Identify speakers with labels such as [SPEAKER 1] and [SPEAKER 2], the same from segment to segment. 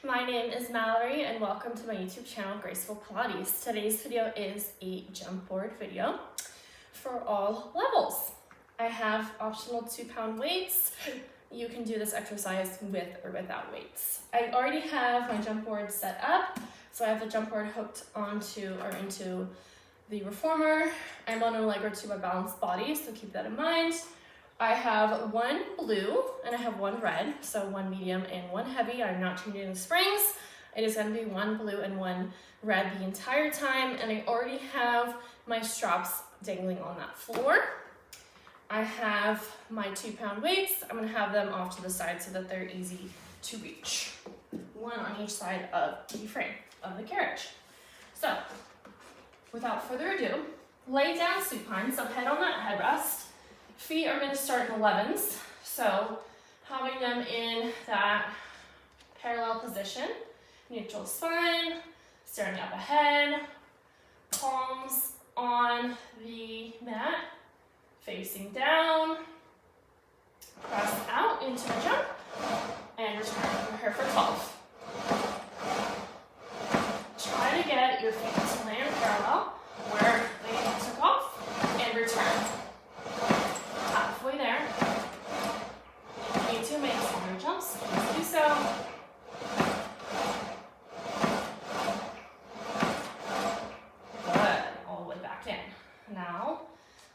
[SPEAKER 1] My name is Mallory and welcome to my YouTube channel, Graceful Pilates. Today's video is a jump board video for all levels. I have optional 2-pound weights. You can do this exercise with or without weights. I already have my jump board set up, so I have the jump board hooked onto or into the Reformer. I'm on a leg or two by balanced body, so keep that in mind. I have one blue and I have one red, so one medium and one heavy. I'm not changing the springs. It is going to be one blue and one red the entire time, and I already have my straps dangling on that floor. I have my 2-pound weights. I'm going to have them off to the side so that they're easy to reach. One on each side of the frame of the carriage. So, without further ado, lay down supine, so head on that headrest. Feet are going to start in 11s, so having them in that parallel position, neutral spine, staring up ahead, palms on the mat, facing down, press out into a jump, and return. We're here for 12. Try to get your feet to land parallel where they took off, and return. Halfway there. If you need to make smaller jumps, please do so. Good. All the way back in. Now,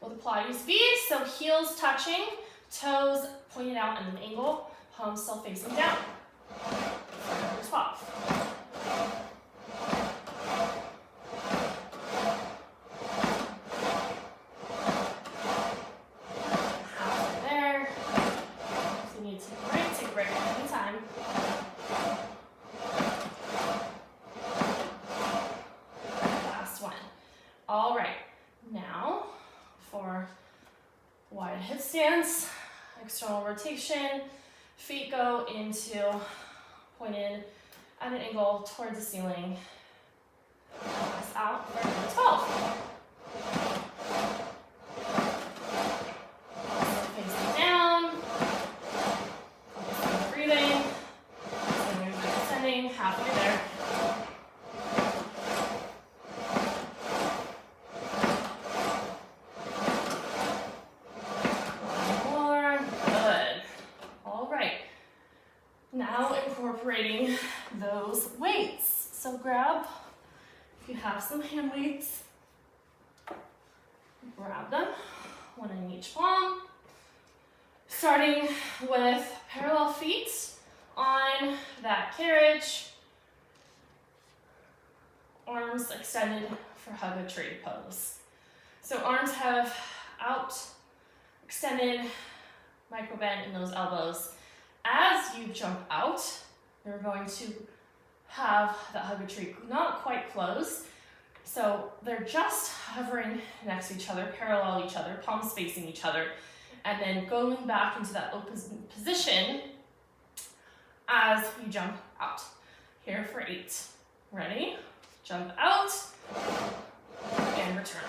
[SPEAKER 1] with the Pilates speed, so heels touching, toes pointed out at an angle, palms still facing down. Number 12. All right, now for wide hip stance, external rotation, feet go into pointed at an angle towards the ceiling. Press out for number 12. Facing down, breathing, ascending, halfway there. Now incorporating those weights. So grab, if you have some hand weights, grab them, one in each palm. Starting with parallel feet on that carriage, arms extended for hug a tree pose. So arms have out, extended, micro bend in those elbows. As you jump out, you're going to have the hug a tree not quite closed, so they're just hovering next to each other, parallel each other, palms facing each other, and then going back into that open position as you jump out. Here for 8. Ready? Jump out and return.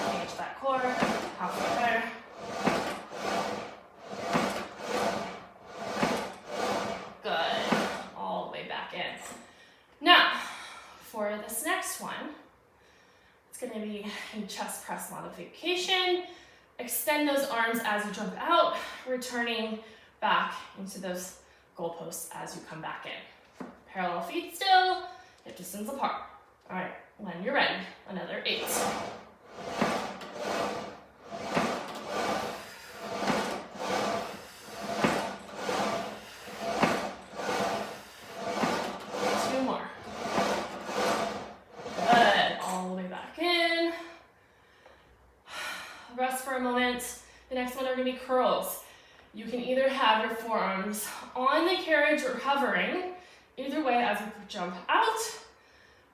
[SPEAKER 1] Engage that core. Halfway there. Good. All the way back in. Now, for this next one, it's going to be a chest press modification. Extend those arms as you jump out, returning back into those goalposts as you come back in. Parallel feet still, hip distance apart. All right, when you're ready, another 8. Rest for a moment. The next one are going to be curls. You can either have your forearms on the carriage or hovering. Either way, as you jump out,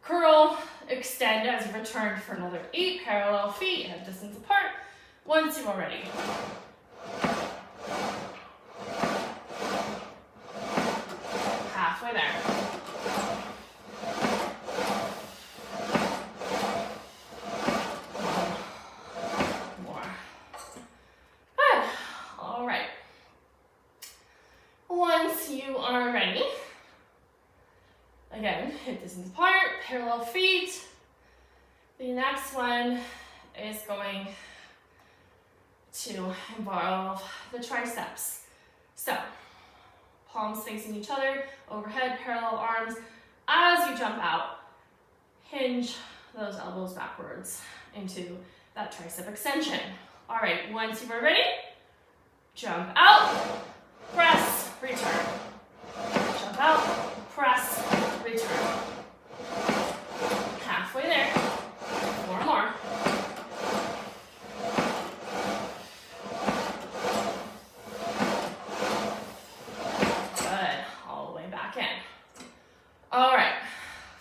[SPEAKER 1] curl, extend as you return for another 8 parallel feet, hip distance apart, once you are ready. Halfway there. you are ready, again, hip distance apart, parallel feet. The next one is going to involve the triceps. So, palms facing each other, overhead, parallel arms. As you jump out, hinge those elbows backwards into that tricep extension. All right, once you are ready, jump out, press, return. Jump out, press, return. Halfway there. 4 more. Good. All the way back in. All right.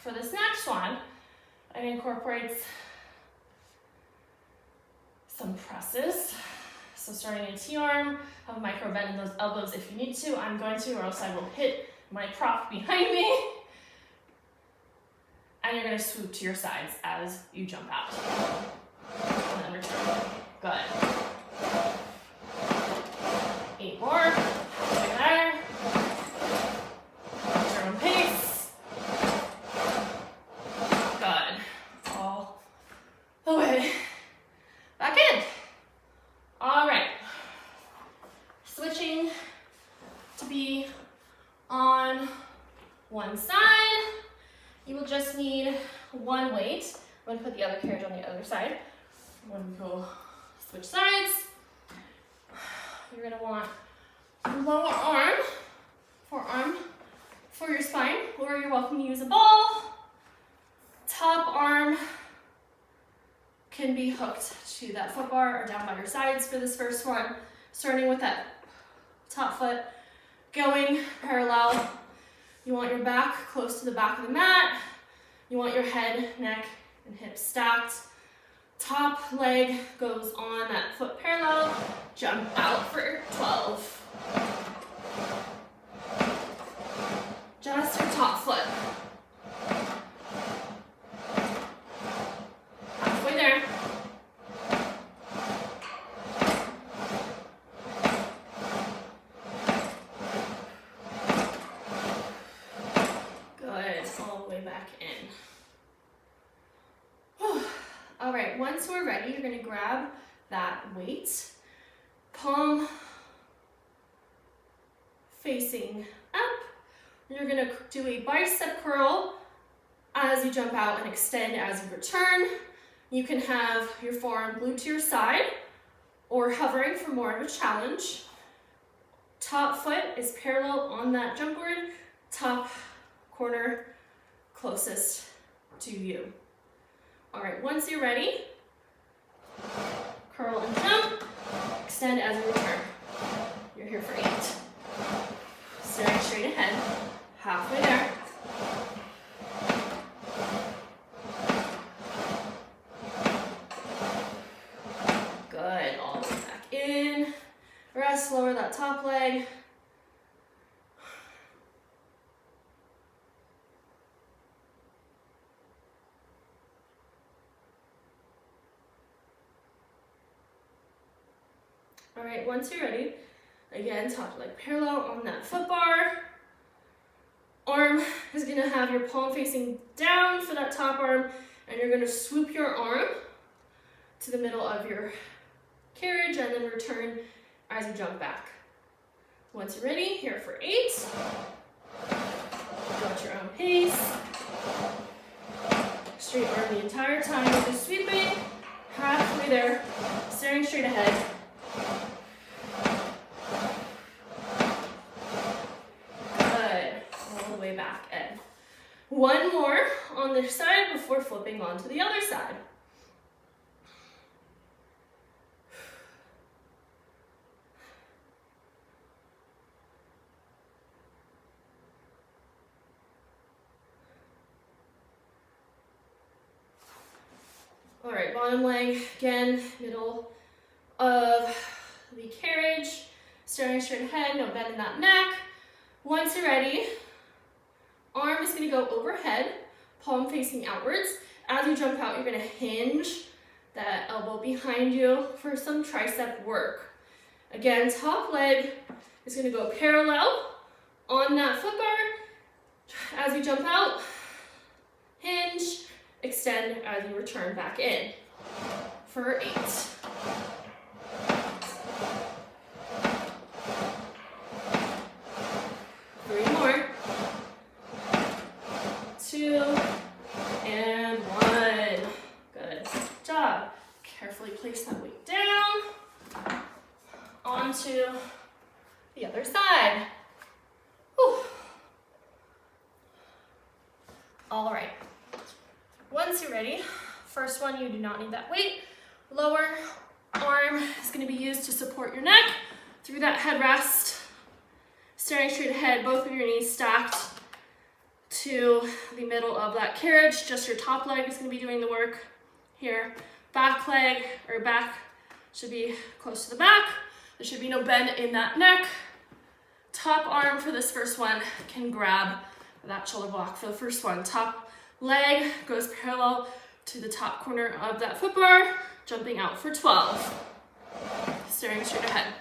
[SPEAKER 1] For this next one, it incorporates some presses. So starting in T-arm, have a micro bend in those elbows if you need to. I'm going to, or else I will hit my prop behind me. And you're going to swoop to your sides as you jump out. And then return. Good. 8 more. Halfway there. At your own pace. Good. All the way back in. All right. Switching to be on one side. You will just need one weight. I'm going to put the other carriage on the other side. When we go switch sides, you're going to want lower arm, forearm for your spine, or you're welcome to use a ball. Top arm can be hooked to that foot bar or down by your sides for this first one. Starting with that top foot, going parallel. You want your back close to the back of the mat. You want your head, neck, and hips stacked. Top leg goes on that foot parallel. Jump out for 12. Just your top foot. Halfway there. Back in. All right, once we're ready, you're going to grab that weight, palm facing up. You're going to do a bicep curl as you jump out and extend as you return. You can have your forearm glued to your side or hovering for more of a challenge. Top foot is parallel on that jump board, top corner closest to you. All right, once you're ready, curl and jump, extend as you return. You're here for 8. Staring straight ahead, halfway there. Good, all the way back in. Rest, lower that top leg. All right, once you're ready, again, top leg parallel on that foot bar. Arm is gonna have your palm facing down for that top arm, and you're gonna swoop your arm to the middle of your carriage and then return as you jump back. Once you're ready, here for 8. Go at your own pace. Straight arm the entire time, just sweeping, halfway there, staring straight ahead. Good, all the way back in. One more on this side before flipping onto the other side. All right, bottom leg, again, middle of the carriage, staring straight ahead, no bend in that neck. Once you're ready, arm is gonna go overhead, palm facing outwards. As you jump out, you're gonna hinge that elbow behind you for some tricep work. Again, top leg is gonna go parallel On that foot bar, as you jump out, hinge, extend as you return back in for 8. 3 more. 2 and 1. Good job. Carefully place that weight down. Onto the other side. Whew. All right. Once you're ready, first one, you do not need that weight. Lower arm is going to be used to support your neck through that headrest. Staring straight ahead, both of your knees stacked to the middle of that carriage. Just your top leg is going to be doing the work here. Back leg or back should be close to the back. There should be no bend in that neck. Top arm for this first one can grab that shoulder block for the first one. Top leg goes parallel to the top corner of that foot bar, jumping out for 12. Staring straight ahead.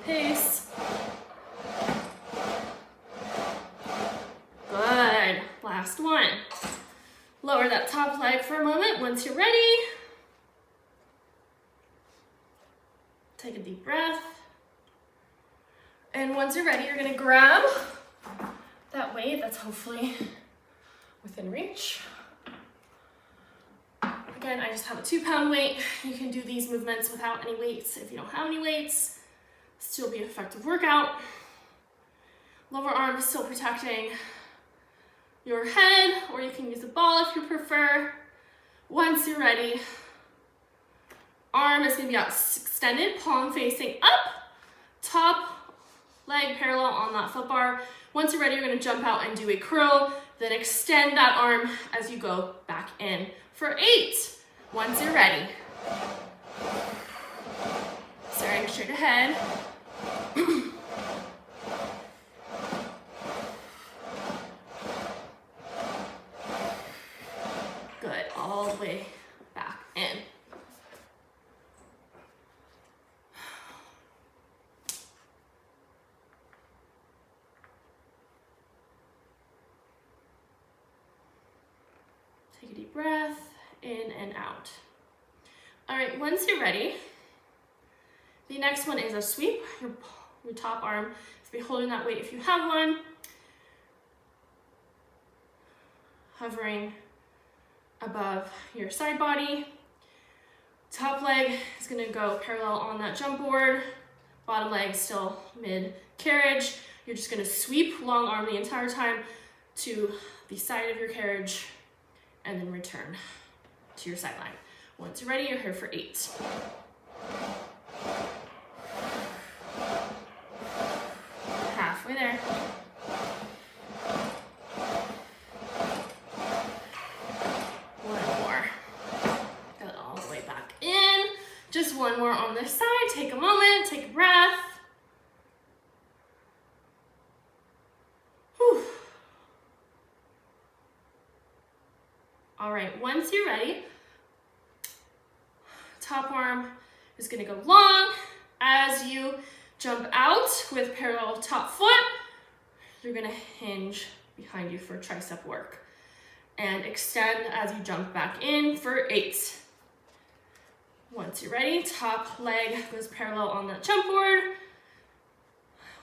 [SPEAKER 1] Pace. Good. Last one. Lower that top leg for a moment. Once you're ready, take a deep breath. And once you're ready, you're going to grab that weight that's hopefully within reach. Again, I just have a 2-pound weight. You can do these movements without any weights if you don't have any weights. Still be an effective workout. Lower arm is still protecting your head, or you can use a ball if you prefer. Once you're ready, arm is going to be out extended, palm facing up, top leg parallel on that foot bar. Once you're ready, you're going to jump out and do a curl, then extend that arm as you go back in for 8. Once you're ready, staring straight ahead. Good, all the way back in. Take a deep breath, in and out. All right, once you're ready, the next one is a sweep. Your top arm is to be holding that weight if you have one. Hovering above your side body. Top leg is going to go parallel on that jump board. Bottom leg still mid carriage. You're just going to sweep long arm the entire time to the side of your carriage and then return to your sideline. Once you're ready, you're here for 8. Halfway there. One more. Got it all the way back in. Just one more on this side. Take a moment, take a breath. Whew. All right, once you're ready, top arm is going to go long. As you jump out with parallel top foot, you're going to hinge behind you for tricep work. And extend as you jump back in for 8. Once you're ready, top leg goes parallel on that jump board.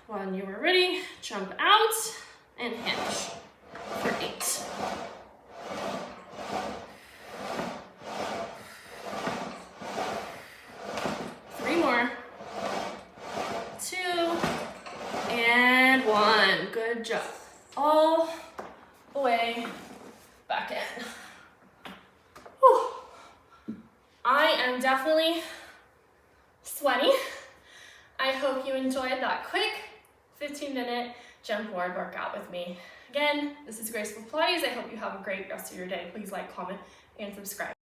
[SPEAKER 1] When you are ready, jump out and hinge for 8. Good job. All the way back in. Whew. I am definitely sweaty. I hope you enjoyed that quick 15-minute jump board workout with me. Again, this is Graceful Pilates. I hope you have a great rest of your day. Please like, comment, and subscribe.